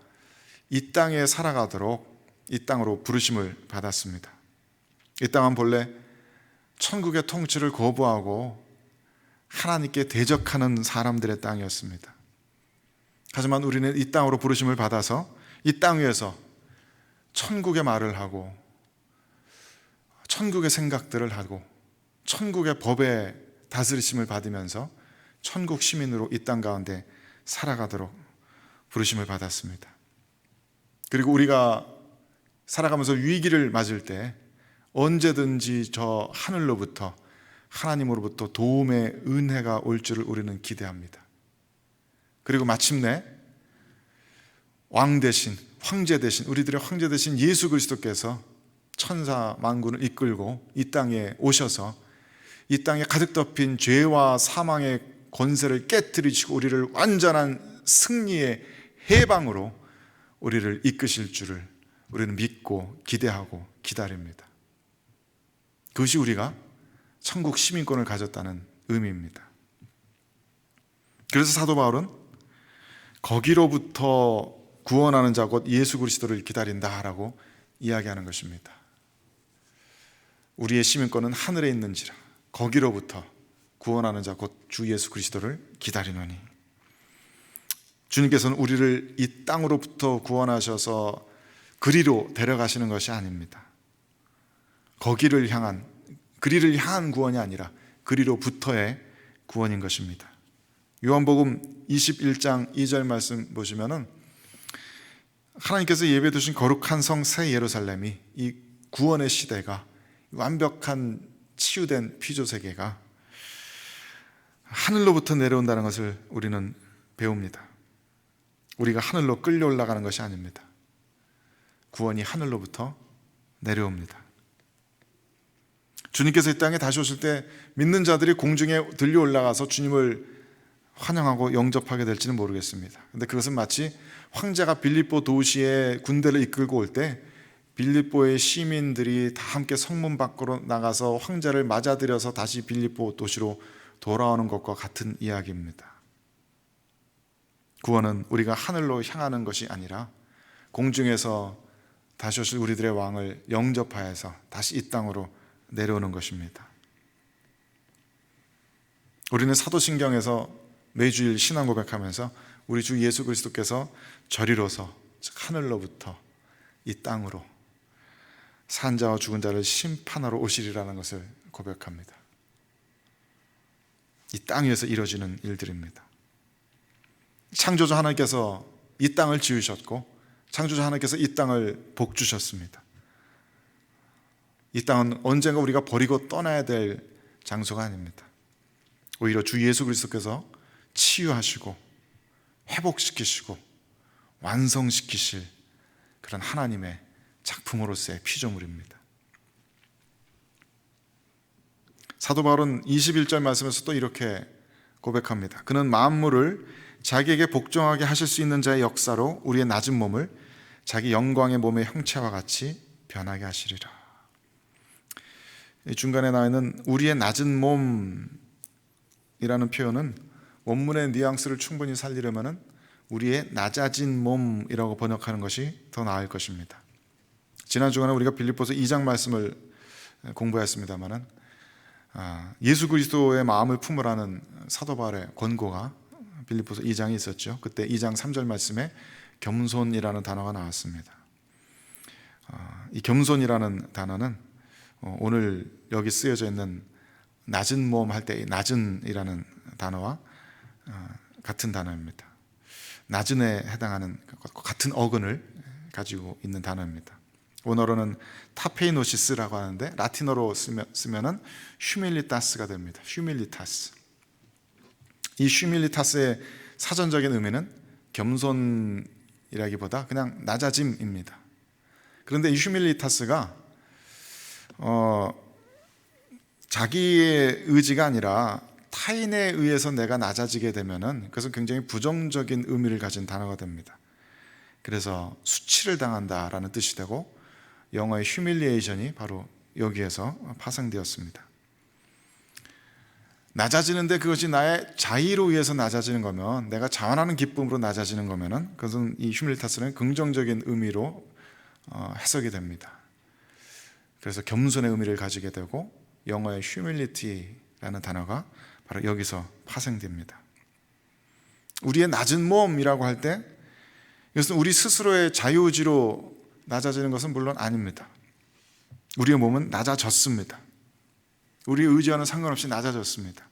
이 땅에 살아가도록 이 땅으로 부르심을 받았습니다. 이 땅은 본래 천국의 통치를 거부하고 하나님께 대적하는 사람들의 땅이었습니다. 하지만 우리는 이 땅으로 부르심을 받아서 이 땅 위에서 천국의 말을 하고 천국의 생각들을 하고 천국의 법의 다스리심을 받으면서 천국 시민으로 이 땅 가운데 살아가도록 부르심을 받았습니다. 그리고 우리가 살아가면서 위기를 맞을 때 언제든지 저 하늘로부터 하나님으로부터 도움의 은혜가 올 줄을 우리는 기대합니다. 그리고 마침내 왕 대신, 황제 대신, 우리들의 황제 대신 예수 그리스도께서 천사 만군을 이끌고 이 땅에 오셔서 이 땅에 가득 덮인 죄와 사망의 권세를 깨뜨리시고 우리를 완전한 승리의 해방으로 우리를 이끄실 줄을 우리는 믿고 기대하고 기다립니다. 그것이 우리가 천국 시민권을 가졌다는 의미입니다. 그래서 사도 바울은 거기로부터 구원하는 자 곧 예수 그리스도를 기다린다라고 이야기하는 것입니다. 우리의 시민권은 하늘에 있는지라 거기로부터 구원하는 자 곧 주 예수 그리스도를 기다리노니. 주님께서는 우리를 이 땅으로부터 구원하셔서 그리로 데려가시는 것이 아닙니다. 거기를 향한, 그리를 향한 구원이 아니라 그리로부터의 구원인 것입니다. 요한복음 21장 2절 말씀 보시면은 하나님께서 예배해 두신 거룩한 성 새 예루살렘이, 이 구원의 시대가, 완벽한 치유된 피조 세계가 하늘로부터 내려온다는 것을 우리는 배웁니다. 우리가 하늘로 끌려 올라가는 것이 아닙니다. 구원이 하늘로부터 내려옵니다. 주님께서 이 땅에 다시 오실 때 믿는 자들이 공중에 들려 올라가서 주님을 환영하고 영접하게 될지는 모르겠습니다. 근데 그것은 마치 황제가 빌립보 도시에 군대를 이끌고 올 때 빌립보의 시민들이 다 함께 성문 밖으로 나가서 황제를 맞아들여서 다시 빌립보 도시로 돌아오는 것과 같은 이야기입니다. 구원은 우리가 하늘로 향하는 것이 아니라 공중에서 다시 오실 우리들의 왕을 영접하여서 다시 이 땅으로 내려오는 것입니다. 우리는 사도신경에서 매주일 신앙 고백하면서 우리 주 예수 그리스도께서 저리로서 하늘로부터 이 땅으로 산자와 죽은 자를 심판하러 오시리라는 것을 고백합니다. 이 땅 위에서 이루어지는 일들입니다. 창조주 하나님께서 이 땅을 지으셨고 창조주 하나님께서 이 땅을 복 주셨습니다. 이 땅은 언젠가 우리가 버리고 떠나야 될 장소가 아닙니다. 오히려 주 예수 그리스도께서 치유하시고 회복시키시고 완성시키실 그런 하나님의 작품으로서의 피조물입니다. 사도 바울은 21절 말씀에서 또 이렇게 고백합니다. 그는 만물을 자기에게 복종하게 하실 수 있는 자의 역사로 우리의 낮은 몸을 자기 영광의 몸의 형체와 같이 변하게 하시리라. 이 중간에 나와 있는 우리의 낮은 몸이라는 표현은 원문의 뉘앙스를 충분히 살리려면 우리의 낮아진 몸이라고 번역하는 것이 더 나을 것입니다. 지난 주간에 우리가 빌립보서 2장 말씀을 공부했습니다마는 예수 그리스도의 마음을 품으라는 사도 바울의 권고가 빌립보서 2장에 있었죠. 그때 2장 3절 말씀에 겸손이라는 단어가 나왔습니다. 이 겸손이라는 단어는 오늘 여기 쓰여져 있는 낮은 몸 할 때 낮은이라는 단어와 같은 단어입니다. 낮은에 해당하는 같은 어근을 가지고 있는 단어입니다. 원어로는 타페이노시스라고 하는데 라틴어로 쓰면은 휴밀리타스가 됩니다. 휴밀리타스. 이 휴밀리타스의 사전적인 의미는 겸손이라기보다 그냥 낮아짐입니다. 그런데 이 휴밀리타스가 자기의 의지가 아니라 타인에 의해서 내가 낮아지게 되면은 그것은 굉장히 부정적인 의미를 가진 단어가 됩니다. 그래서 수치를 당한다라는 뜻이 되고 영어의 humiliation이 바로 여기에서 파생되었습니다. 낮아지는데 그것이 나의 자의로 의해서 낮아지는 거면, 내가 자원하는 기쁨으로 낮아지는 거면은 그것은 이 휴밀리타스는 긍정적인 의미로 해석이 됩니다. 그래서 겸손의 의미를 가지게 되고 영어의 humility라는 단어가 바로 여기서 파생됩니다. 우리의 낮은 몸이라고 할 때 이것은 우리 스스로의 자유의지로 낮아지는 것은 물론 아닙니다. 우리의 몸은 낮아졌습니다. 우리의 의지와는 상관없이 낮아졌습니다.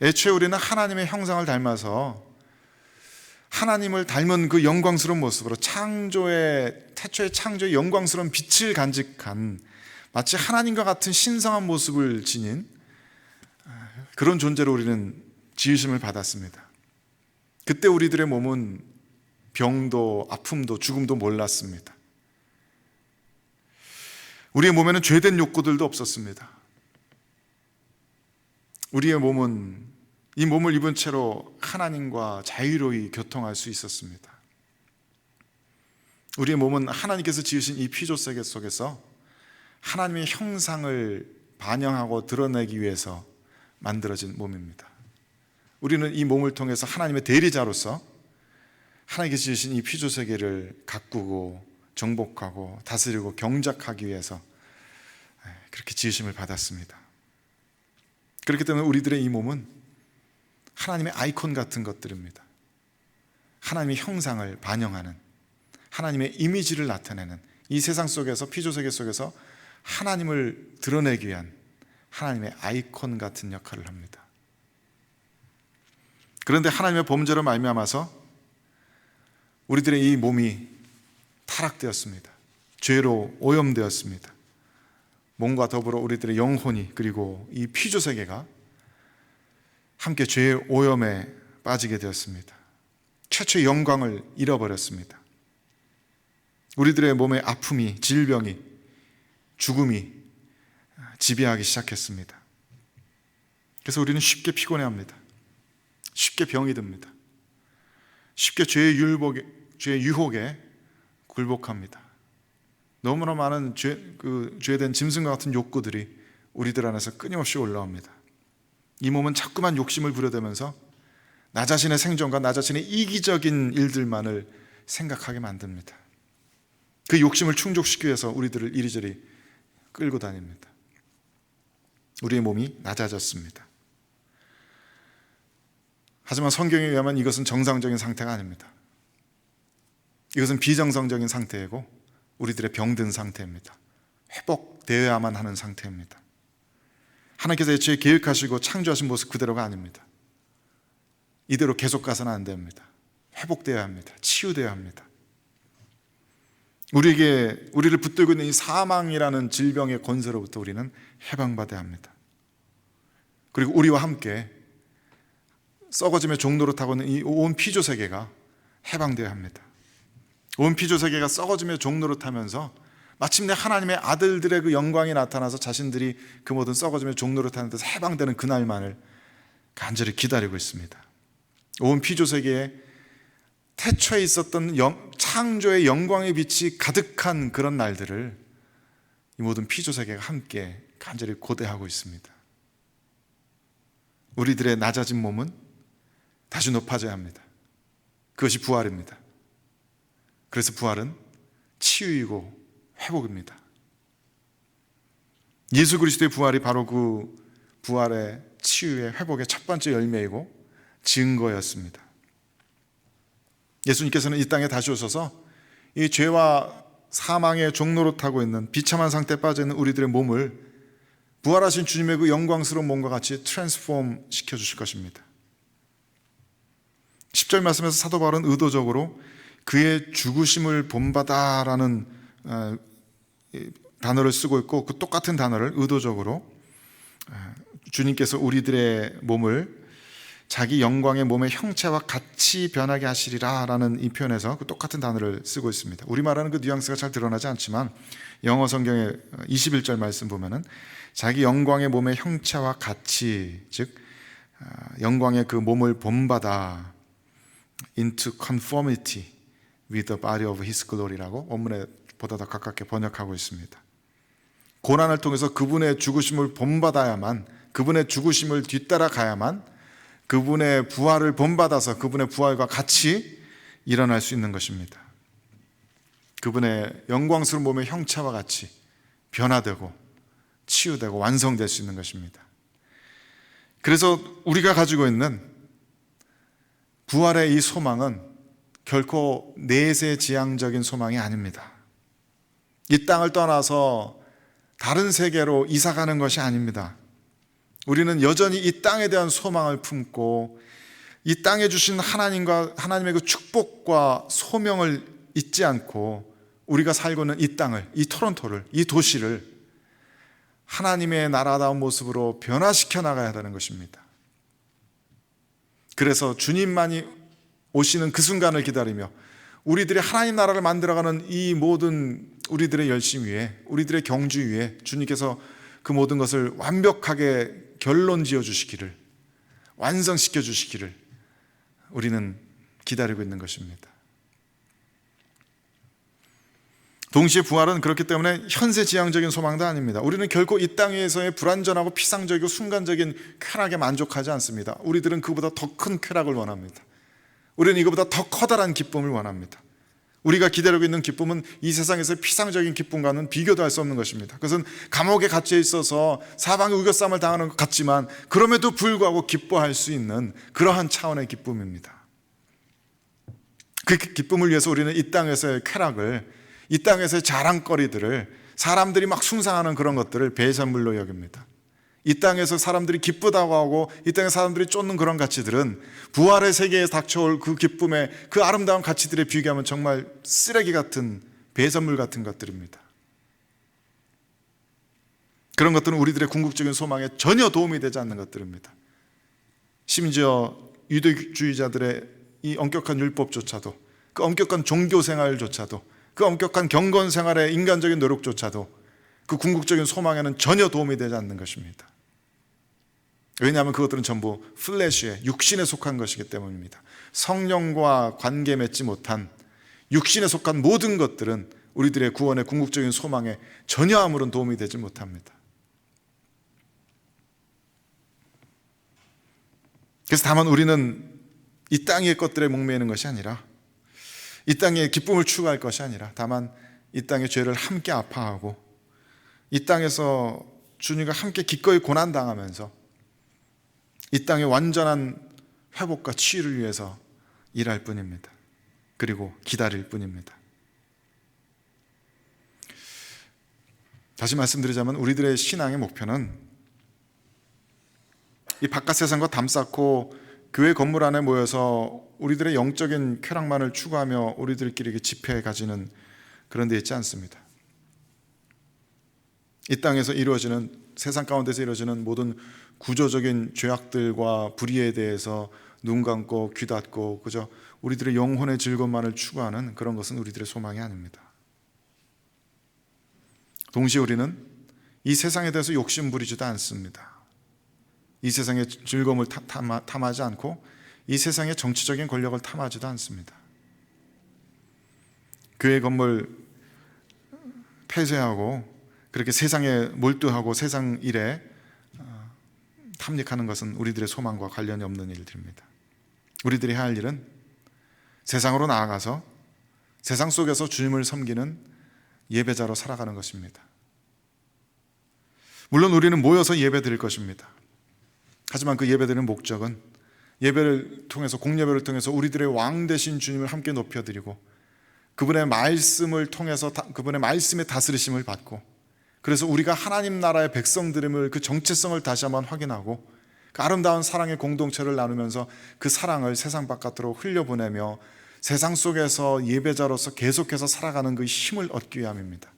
애초에 우리는 하나님의 형상을 닮아서 하나님을 닮은 그 영광스러운 모습으로 태초의 창조의 영광스러운 빛을 간직한 마치 하나님과 같은 신성한 모습을 지닌 그런 존재로 우리는 지으심을 받았습니다. 그때 우리들의 몸은 병도 아픔도 죽음도 몰랐습니다. 우리의 몸에는 죄된 욕구들도 없었습니다. 우리의 몸은 이 몸을 입은 채로 하나님과 자유로이 교통할 수 있었습니다. 우리의 몸은 하나님께서 지으신 이 피조세계 속에서 하나님의 형상을 반영하고 드러내기 위해서 만들어진 몸입니다. 우리는 이 몸을 통해서 하나님의 대리자로서 하나님께서 지으신 이 피조세계를 가꾸고 정복하고 다스리고 경작하기 위해서 그렇게 지으심을 받았습니다. 그렇기 때문에 우리들의 이 몸은 하나님의 아이콘 같은 것들입니다. 하나님의 형상을 반영하는, 하나님의 이미지를 나타내는, 이 세상 속에서, 피조세계 속에서 하나님을 드러내기 위한 하나님의 아이콘 같은 역할을 합니다. 그런데 하나님의 범죄로 말미암아서 우리들의 이 몸이 타락되었습니다. 죄로 오염되었습니다. 몸과 더불어 우리들의 영혼이, 그리고 이 피조세계가 함께 죄의 오염에 빠지게 되었습니다. 최초의 영광을 잃어버렸습니다. 우리들의 몸의 아픔이, 질병이, 죽음이 지배하기 시작했습니다. 그래서 우리는 쉽게 피곤해합니다. 쉽게 병이 듭니다. 쉽게 죄의 유혹에 굴복합니다. 너무나 많은 죄된 짐승과 같은 욕구들이 우리들 안에서 끊임없이 올라옵니다. 이 몸은 자꾸만 욕심을 부려대면서 나 자신의 생존과 나 자신의 이기적인 일들만을 생각하게 만듭니다. 그 욕심을 충족시키기 위해서 우리들을 이리저리 끌고 다닙니다. 우리의 몸이 낮아졌습니다. 하지만 성경에 의하면 이것은 정상적인 상태가 아닙니다. 이것은 비정상적인 상태이고 우리들의 병든 상태입니다. 회복되어야만 하는 상태입니다. 하나님께서 애초에 계획하시고 창조하신 모습 그대로가 아닙니다. 이대로 계속 가서는 안 됩니다. 회복되어야 합니다. 치유되어야 합니다. 우리를 붙들고 있는 이 사망이라는 질병의 권세로부터 우리는 해방받아야 합니다. 그리고 우리와 함께 썩어짐의 종로로 타고 있는 이 온 피조세계가 해방되어야 합니다. 온 피조세계가 썩어짐의 종로로 타면서 마침내 하나님의 아들들의 그 영광이 나타나서 자신들이 그 모든 썩어짐의 종로로 타는 데서 해방되는 그날만을 간절히 기다리고 있습니다. 온 피조세계에 태초에 있었던 창조의 영광의 빛이 가득한 그런 날들을 이 모든 피조세계가 함께 간절히 고대하고 있습니다. 우리들의 낮아진 몸은 다시 높아져야 합니다. 그것이 부활입니다. 그래서 부활은 치유이고 회복입니다. 예수 그리스도의 부활이 바로 그 부활의 치유의 회복의 첫 번째 열매이고 증거였습니다. 예수님께서는 이 땅에 다시 오셔서 이 죄와 사망의 종로로 타고 있는 비참한 상태에 빠져 있는 우리들의 몸을 부활하신 주님의 그 영광스러운 몸과 같이 트랜스폼 시켜주실 것입니다. 10절 말씀에서 사도 바울은 의도적으로 그의 죽으심을 본받아라는 단어를 쓰고 있고, 그 똑같은 단어를 의도적으로 주님께서 우리들의 몸을 자기 영광의 몸의 형체와 같이 변하게 하시리라 라는 이 표현에서 그 똑같은 단어를 쓰고 있습니다. 우리말하는 그 뉘앙스가 잘 드러나지 않지만 영어 성경의 21절 말씀 보면은 자기 영광의 몸의 형체와 같이, 즉 영광의 그 몸을 본받아 into conformity with the body of his glory라고 원문에 보다 더 가깝게 번역하고 있습니다. 고난을 통해서 그분의 죽으심을 본받아야만, 그분의 죽으심을 뒤따라가야만 그분의 부활을 본받아서 그분의 부활과 같이 일어날 수 있는 것입니다. 그분의 영광스러운 몸의 형체와 같이 변화되고 치유되고 완성될 수 있는 것입니다. 그래서 우리가 가지고 있는 부활의 이 소망은 결코 내세지향적인 소망이 아닙니다. 이 땅을 떠나서 다른 세계로 이사가는 것이 아닙니다. 우리는 여전히 이 땅에 대한 소망을 품고 이 땅에 주신 하나님의 그 축복과 소명을 잊지 않고 우리가 살고 있는 이 땅을, 이 토론토를, 이 도시를 하나님의 나라다운 모습으로 변화시켜 나가야 하는 것입니다. 그래서 주님만이 오시는 그 순간을 기다리며 우리들이 하나님 나라를 만들어가는 이 모든 우리들의 열심 위에, 우리들의 경주 위에 주님께서 그 모든 것을 완벽하게 결론 지어 주시기를, 완성시켜 주시기를 우리는 기다리고 있는 것입니다. 동시에 부활은 그렇기 때문에 현세지향적인 소망도 아닙니다. 우리는 결코 이 땅 위에서의 불완전하고 피상적이고 순간적인 쾌락에 만족하지 않습니다. 우리들은 그보다 더 큰 쾌락을 원합니다. 우리는 이거보다 더 커다란 기쁨을 원합니다. 우리가 기다리고 있는 기쁨은 이 세상에서의 피상적인 기쁨과는 비교도 할 수 없는 것입니다. 그것은 감옥에 갇혀 있어서 사방에 우겨싸움을 당하는 것 같지만 그럼에도 불구하고 기뻐할 수 있는 그러한 차원의 기쁨입니다. 그 기쁨을 위해서 우리는 이 땅에서의 쾌락을, 이 땅에서의 자랑거리들을, 사람들이 막 숭상하는 그런 것들을 배설물로 여깁니다. 이 땅에서 사람들이 기쁘다고 하고 이 땅에 사람들이 쫓는 그런 가치들은 부활의 세계에 닥쳐올 그 기쁨의 그 아름다운 가치들에 비교하면 정말 쓰레기 같은, 배설물 같은 것들입니다. 그런 것들은 우리들의 궁극적인 소망에 전혀 도움이 되지 않는 것들입니다. 심지어 유대주의자들의 이 엄격한 율법조차도, 그 엄격한 종교생활조차도, 그 엄격한 경건생활의 인간적인 노력조차도 그 궁극적인 소망에는 전혀 도움이 되지 않는 것입니다. 왜냐하면 그것들은 전부 플래시에, 육신에 속한 것이기 때문입니다. 성령과 관계 맺지 못한 육신에 속한 모든 것들은 우리들의 구원의 궁극적인 소망에 전혀 아무런 도움이 되지 못합니다. 그래서 다만 우리는 이 땅의 것들에 목매이는 것이 아니라, 이 땅의 기쁨을 추구할 것이 아니라, 다만 이 땅의 죄를 함께 아파하고 이 땅에서 주님과 함께 기꺼이 고난당하면서 이 땅의 완전한 회복과 치유를 위해서 일할 뿐입니다. 그리고 기다릴 뿐입니다. 다시 말씀드리자면 우리들의 신앙의 목표는 이 바깥 세상과 담쌓고 교회 건물 안에 모여서 우리들의 영적인 쾌락만을 추구하며 우리들끼리 집회에 가지는 그런 데 있지 않습니다. 이 땅에서 이루어지는, 세상 가운데서 이루어지는 모든 구조적인 죄악들과 불의에 대해서 눈 감고 귀 닫고 그저 우리들의 영혼의 즐거움만을 추구하는 그런 것은 우리들의 소망이 아닙니다. 동시에 우리는 이 세상에 대해서 욕심 부리지도 않습니다. 이 세상의 즐거움을 탐하지 않고 이 세상의 정치적인 권력을 탐하지도 않습니다. 교회 건물 폐쇄하고 그렇게 세상에 몰두하고 세상 일에 탐닉하는 것은 우리들의 소망과 관련이 없는 일들입니다. 우리들이 해야 할 일은 세상으로 나아가서 세상 속에서 주님을 섬기는 예배자로 살아가는 것입니다. 물론 우리는 모여서 예배 드릴 것입니다. 하지만 그 예배 드리는 목적은 예배를 통해서, 공예배를 통해서 우리들의 왕 되신 주님을 함께 높여드리고 그분의 말씀을 통해서 그분의 말씀의 다스리심을 받고, 그래서 우리가 하나님 나라의 백성들임을, 그 정체성을 다시 한번 확인하고 그 아름다운 사랑의 공동체를 나누면서 그 사랑을 세상 바깥으로 흘려보내며 세상 속에서 예배자로서 계속해서 살아가는 그 힘을 얻기 위함입니다.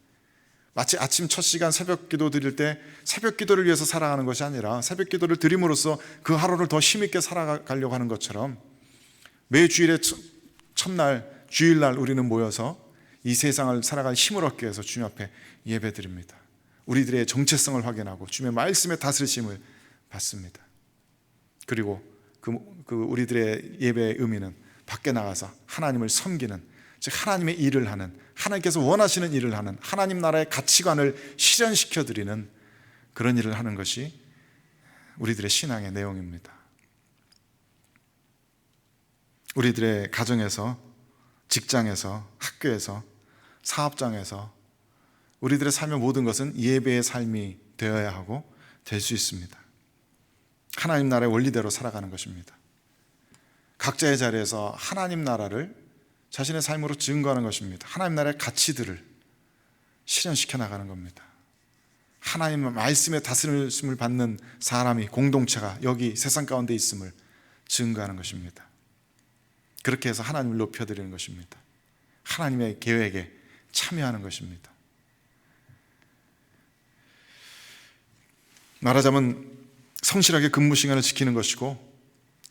마치 아침 첫 시간 새벽 기도 드릴 때 새벽 기도를 위해서 살아가는 것이 아니라 새벽 기도를 드림으로써 그 하루를 더 힘있게 살아가려고 하는 것처럼 매 주일의 첫날, 주일날 우리는 모여서 이 세상을 살아갈 힘을 얻기 위해서 주님 앞에 예배 드립니다. 우리들의 정체성을 확인하고 주님의 말씀의 다스리심을 받습니다. 그리고 그 우리들의 예배의 의미는 밖에 나가서 하나님을 섬기는, 즉 하나님의 일을 하는, 하나님께서 원하시는 일을 하는, 하나님 나라의 가치관을 실현시켜 드리는 그런 일을 하는 것이 우리들의 신앙의 내용입니다. 우리들의 가정에서, 직장에서, 학교에서, 사업장에서 우리들의 삶의 모든 것은 예배의 삶이 되어야 하고 될 수 있습니다. 하나님 나라의 원리대로 살아가는 것입니다. 각자의 자리에서 하나님 나라를 자신의 삶으로 증거하는 것입니다. 하나님 나라의 가치들을 실현시켜 나가는 겁니다. 하나님의 말씀에 다스림을 받는 사람이, 공동체가 여기 세상 가운데 있음을 증거하는 것입니다. 그렇게 해서 하나님을 높여드리는 것입니다. 하나님의 계획에 참여하는 것입니다. 말하자면 성실하게 근무 시간을 지키는 것이고,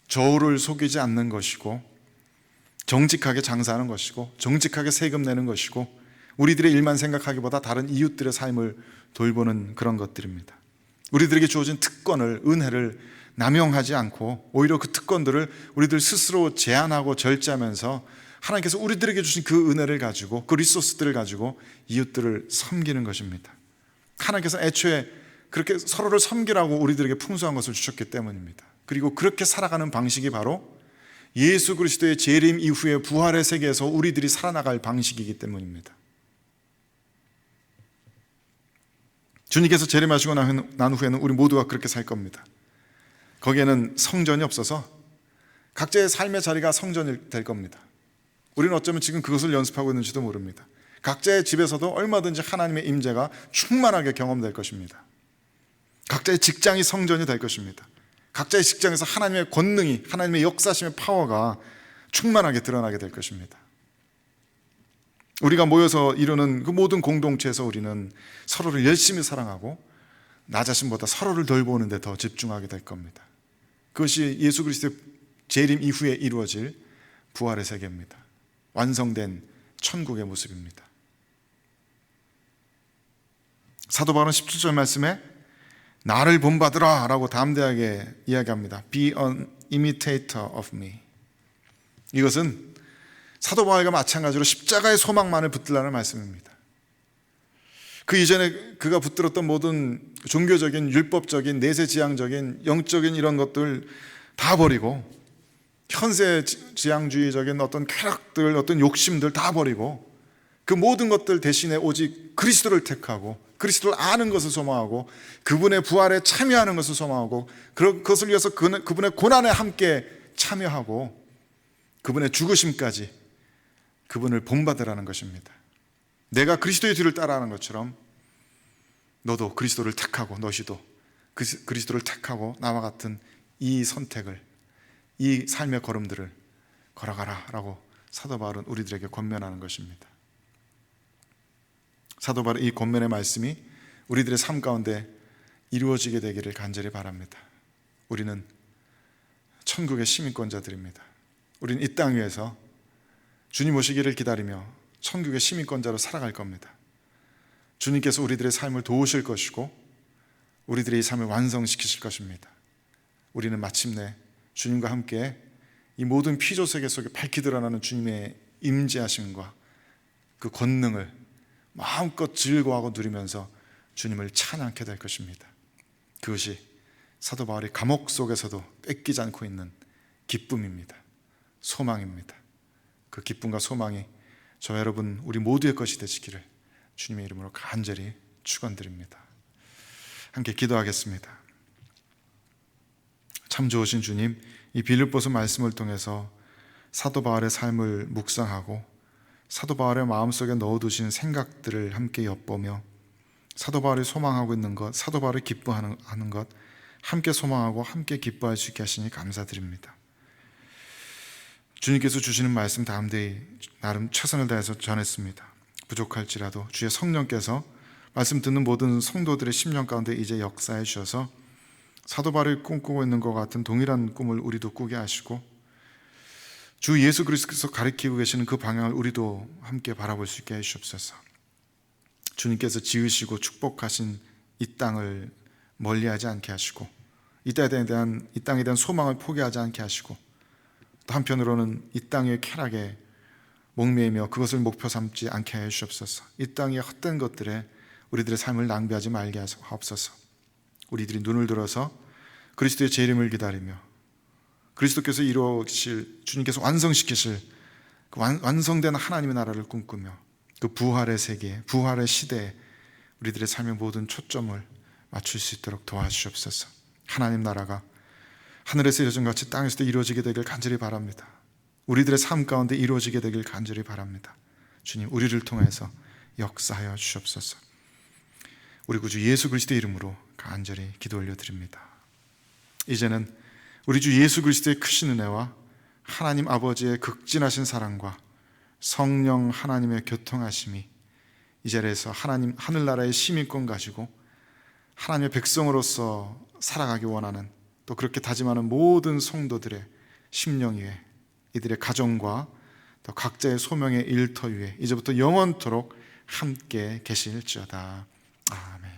저울을 속이지 않는 것이고, 정직하게 장사하는 것이고, 정직하게 세금 내는 것이고, 우리들의 일만 생각하기보다 다른 이웃들의 삶을 돌보는 그런 것들입니다. 우리들에게 주어진 특권을, 은혜를 남용하지 않고 오히려 그 특권들을 우리들 스스로 제한하고 절제하면서 하나님께서 우리들에게 주신 그 은혜를 가지고, 그 리소스들을 가지고 이웃들을 섬기는 것입니다. 하나님께서 애초에 그렇게 서로를 섬기라고 우리들에게 풍성한 것을 주셨기 때문입니다. 그리고 그렇게 살아가는 방식이 바로 예수 그리스도의 재림 이후의 부활의 세계에서 우리들이 살아나갈 방식이기 때문입니다. 주님께서 재림하시고 난 후에는 우리 모두가 그렇게 살 겁니다. 거기에는 성전이 없어서 각자의 삶의 자리가 성전이 될 겁니다. 우리는 어쩌면 지금 그것을 연습하고 있는지도 모릅니다. 각자의 집에서도 얼마든지 하나님의 임재가 충만하게 경험될 것입니다. 각자의 직장이 성전이 될 것입니다. 각자의 직장에서 하나님의 권능이, 하나님의 역사심의 파워가 충만하게 드러나게 될 것입니다. 우리가 모여서 이루는 그 모든 공동체에서 우리는 서로를 열심히 사랑하고 나 자신보다 서로를 돌보는 데 더 집중하게 될 겁니다. 그것이 예수 그리스도의 재림 이후에 이루어질 부활의 세계입니다. 완성된 천국의 모습입니다. 사도 바울은 17절 말씀에 나를 본받으라 라고 담대하게 이야기합니다. Be an imitator of me. 이것은 사도 바울과 마찬가지로 십자가의 소망만을 붙들라는 말씀입니다. 그 이전에 그가 붙들었던 모든 종교적인, 율법적인, 내세지향적인, 영적인 이런 것들 다 버리고 현세지향주의적인 어떤 쾌락들, 어떤 욕심들 다 버리고 그 모든 것들 대신에 오직 그리스도를 택하고 그리스도를 아는 것을 소망하고 그분의 부활에 참여하는 것을 소망하고 그것을 위해서 그분의 고난에 함께 참여하고 그분의 죽으심까지 그분을 본받으라는 것입니다. 내가 그리스도의 뒤를 따라하는 것처럼 너도 그리스도를 택하고 너희도 그리스도를 택하고 나와 같은 이 선택을, 이 삶의 걸음들을 걸어가라 라고 사도 바울은 우리들에게 권면하는 것입니다. 사도 바울의 이 권면의 말씀이 우리들의 삶 가운데 이루어지게 되기를 간절히 바랍니다. 우리는 천국의 시민권자들입니다. 우리는 이 땅 위에서 주님 오시기를 기다리며 천국의 시민권자로 살아갈 겁니다. 주님께서 우리들의 삶을 도우실 것이고 우리들의 이 삶을 완성시키실 것입니다. 우리는 마침내 주님과 함께 이 모든 피조세계 속에 밝히 드러나는 주님의 임재하심과 그 권능을 마음껏 즐거워하고 누리면서 주님을 찬양하게 될 것입니다. 그것이 사도 바울이 감옥 속에서도 뺏기지 않고 있는 기쁨입니다. 소망입니다. 그 기쁨과 소망이 저 여러분 우리 모두의 것이 되시기를 주님의 이름으로 간절히 축원드립니다. 함께 기도하겠습니다. 참 좋으신 주님, 이 빌립보서 말씀을 통해서 사도 바울의 삶을 묵상하고 사도 바울의 마음속에 넣어두신 생각들을 함께 엿보며 사도 바울이 소망하고 있는 것, 사도 바울이 기뻐하는 것 함께 소망하고 함께 기뻐할 수 있게 하시니 감사드립니다. 주님께서 주시는 말씀 담대히 나름 최선을 다해서 전했습니다. 부족할지라도 주의 성령께서 말씀 듣는 모든 성도들의 심령 가운데 이제 역사해 주셔서 사도 바울이 꿈꾸고 있는 것 같은 동일한 꿈을 우리도 꾸게 하시고 주 예수 그리스도께서 가리키고 계시는 그 방향을 우리도 함께 바라볼 수 있게 해주시옵소서. 주님께서 지으시고 축복하신 이 땅을 멀리하지 않게 하시고 이 땅에 대한 소망을 포기하지 않게 하시고 또 한편으로는 이 땅의 쾌락에 목매이며 그것을 목표 삼지 않게 해 주옵소서. 이 땅의 헛된 것들에 우리들의 삶을 낭비하지 말게 하옵소서. 우리들이 눈을 들어서 그리스도의 재림을 기다리며 그리스도께서 이루실, 주님께서 완성시키실 그 완성된 하나님의 나라를 꿈꾸며 그 부활의 세계, 부활의 시대에 우리들의 삶의 모든 초점을 맞출 수 있도록 도와주시옵소서. 하나님 나라가 하늘에서 이루어진같이 땅에서도 이루어지게 되길 간절히 바랍니다. 우리들의 삶 가운데 이루어지게 되길 간절히 바랍니다. 주님, 우리를 통해서 역사하여 주시옵소서. 우리 구주 예수 그리스도의 이름으로 간절히 기도 올려드립니다. 이제는 우리 주 예수 그리스도의 크신 은혜와 하나님 아버지의 극진하신 사랑과 성령 하나님의 교통하심이 이 자리에서 하나님 하늘나라의 시민권 가지고 하나님의 백성으로서 살아가기 원하는 또 그렇게 다짐하는 모든 성도들의 심령 위에 이들의 가정과 또 각자의 소명의 일터 위에 이제부터 영원토록 함께 계실지어다. 아멘.